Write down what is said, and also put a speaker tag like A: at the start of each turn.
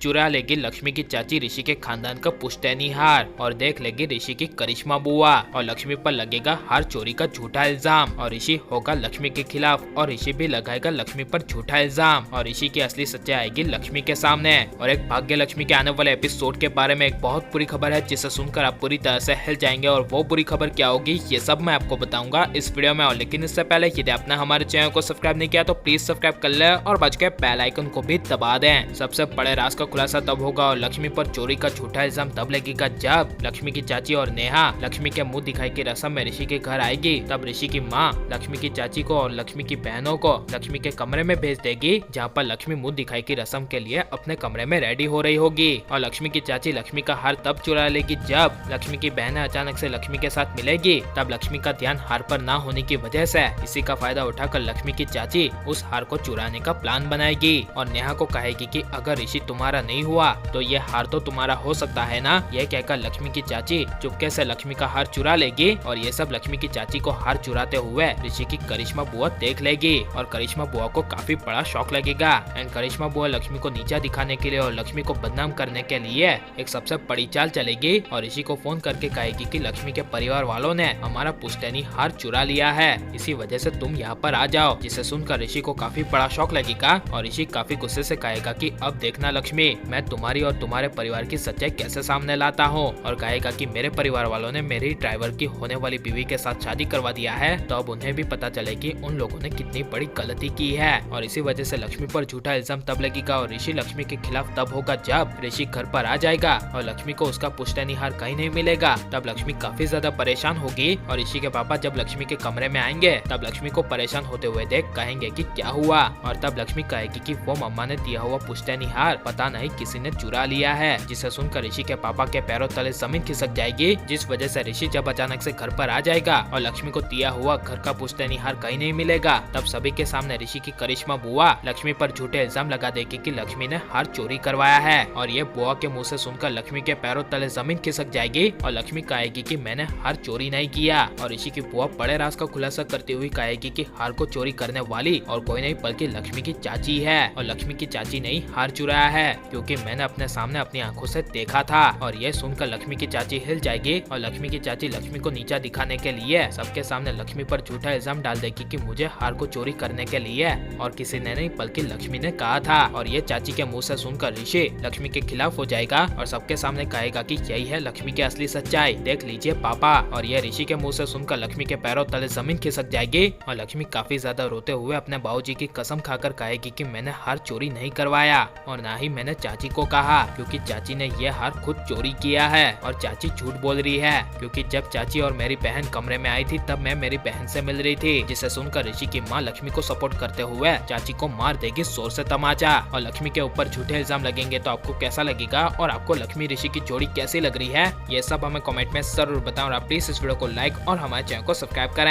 A: चुरा लेगी लक्ष्मी की चाची ऋषि के खानदान का पुश्तैनी हार और देख लेगी ऋषि की करिश्मा बुआ और लक्ष्मी पर लगेगा हार चोरी का झूठा इल्जाम और ऋषि होगा लक्ष्मी के खिलाफ और ऋषि भी लगाएगा लक्ष्मी पर झूठा इल्जाम और ऋषि की असली सच्चाई आएगी लक्ष्मी के सामने। और एक भाग्य लक्ष्मी के आने वाले एपिसोड के बारे में एक बहुत बुरी खबर है जिसे सुनकर आप पूरी तरह से हिल जाएंगे और वो बुरी खबर क्या होगी ये सब मैं आपको बताऊंगा इस वीडियो में। और लेकिन इससे पहले यदि आपने हमारे चैनल को सब्सक्राइब नहीं किया तो प्लीज सब्सक्राइब कर ले और बच के बेल आइकन को भी दबा दें। सबसे बड़े राज का खुलासा तब होगा और लक्ष्मी पर चोरी का झूठा इल्जाम तब लगेगा जब लक्ष्मी की चाची और नेहा लक्ष्मी के मुंह दिखाई की रस्म में ऋषि के घर आएगी। तब ऋषि की माँ लक्ष्मी की चाची को और लक्ष्मी की बहनों को लक्ष्मी के कमरे में भेज देगी जहाँ पर लक्ष्मी मुंह दिखाई की रस्म के लिए अपने कमरे में रेडी हो रही होगी। और लक्ष्मी की चाची लक्ष्मी का हार तब चुरा लेगी जब लक्ष्मी की बहनें अचानक से लक्ष्मी के साथ मिलेगी। तब लक्ष्मी का ध्यान हार पर ना होने की वजह से इसी का फायदा उठाकर लक्ष्मी की चाची उस हार को चुराने का प्लान बनाएगी और नेहा को कहेगी कि अगर ऋषि तुम्हारा नहीं हुआ तो ये हार तो तुम्हारा हो सकता है ना। यह कहकर लक्ष्मी की चाची चुपके से लक्ष्मी का हार चुरा लेगी और ये सब लक्ष्मी की चाची को हार चुराते हुए ऋषि की करिश्मा बुआ देख लेगी और करिश्मा बुआ को काफी बड़ा शौक लगेगा। एंड करिश्मा बुआ लक्ष्मी को नीचा दिखाने के लिए और लक्ष्मी को बदनाम करने के लिए एक सबसे बड़ी चाल चलेगी और ऋषि को फोन करके कहेगी कि लक्ष्मी के परिवार वालों ने हमारा पुश्तैनी हार चुरा लिया है, इसी वजह से तुम यहाँ पर आ जाओ। जिसे सुनकर ऋषि को काफी बड़ा शौक लगेगा और ऋषि काफी गुस्से से कहेगा कि अब देखना लक्ष्मी, मैं तुम्हारी और तुम्हारे परिवार की सच्चाई कैसे सामने लाता हूँ। और कहेगा कि मेरे परिवार वालों ने मेरी ड्राइवर की होने वाली बीवी के साथ शादी करवा दिया है तो अब उन्हें भी पता चले कि उन लोगों ने कितनी बड़ी गलती की है। और इसी वजह से लक्ष्मी पर झूठा इल्जाम तब लगेगा और ऋषि लक्ष्मी के खिलाफ तब होगा जब ऋषि घर पर आ जाएगा और लक्ष्मी को उसका पुश्तैनी हार कहीं नहीं मिलेगा। तब लक्ष्मी काफी ज्यादा परेशान होगी और ऋषि के पापा जब लक्ष्मी के कमरे में आएंगे तब लक्ष्मी को परेशान होते हुए देख कहेंगे कि क्या हुआ। और तब लक्ष्मी कहेगी कि वो मम्मा ने दिया हुआ पुश्तैनी हार पता नहीं किसी ने चुरा लिया है। जिसे सुनकर ऋषि के पापा के पैरों तले जमीन खिसक जाएगी, जिस वजह से ऋषि जब अचानक से घर पर आ जाएगा और लक्ष्मी को दिया हुआ घर का पुश्तैनी हार कहीं नहीं मिलेगा तब सभी के सामने ऋषि की करिश्मा बुआ लक्ष्मी पर झूठे इल्जाम लगा देगी कि लक्ष्मी ने हार चोरी करवाया है। और ये बुआ के मुंह से सुनकर लक्ष्मी के पैरों तले जमीन खिसक जाएगी और लक्ष्मी कहेगी कि मैंने हार चोरी नहीं किया। और ऋषि की बुआ बड़े राज का खुलासा करती हुई कहेगी कि हार को चोरी करने वाली और कोई नहीं बल्कि लक्ष्मी की चाची है और लक्ष्मी की चाची ने ही हार चुराया है क्योंकि मैंने अपने सामने अपनी आंखों से देखा था। और ये सुनकर लक्ष्मी की चाची हिल जाएगी और लक्ष्मी की चाची लक्ष्मी को नीचा दिखाने के लिए सबके सामने लक्ष्मी पर झूठा इल्जाम डाल देगी कि मुझे हार को चोरी करने के लिए और किसी ने नहीं बल्कि लक्ष्मी ने कहा था। और ये चाची के मुंह से सुनकर ऋषि लक्ष्मी के खिलाफ हो जाएगा और सबके सामने कहेगा कि यही है लक्ष्मी की असली सच्चाई, देख लीजिए पापा। और ये ऋषि के मुंह से सुनकर लक्ष्मी के पैरों तले जमीन खिसक जाएगी और लक्ष्मी काफी ज्यादा रोते हुए अपने बाबूजी की कसम खाकर कहेगी कि मैंने हार चोरी नहीं करवाया और ना ही मैंने चाची को कहा क्योंकि चाची ने ये हार खुद चोरी किया है। और चाची झूठ बोल रही है क्योंकि जब चाची और मेरी बहन कमरे में आई थी तब मैं मेरी बहन से मिल रही थी। जिसे सुनकर ऋषि की माँ लक्ष्मी को सपोर्ट करते हुए चाची को मार देगी जोर से तमाचा। और लक्ष्मी के ऊपर झूठे इल्जाम लगेंगे तो आपको कैसा लगेगा और आपको लक्ष्मी ऋषि की जोड़ी कैसी लग रही है ये सब हमें कमेंट में जरूर बताएं। और आप प्लीज इस वीडियो को लाइक और हमारे चैनल को सब्सक्राइब करें।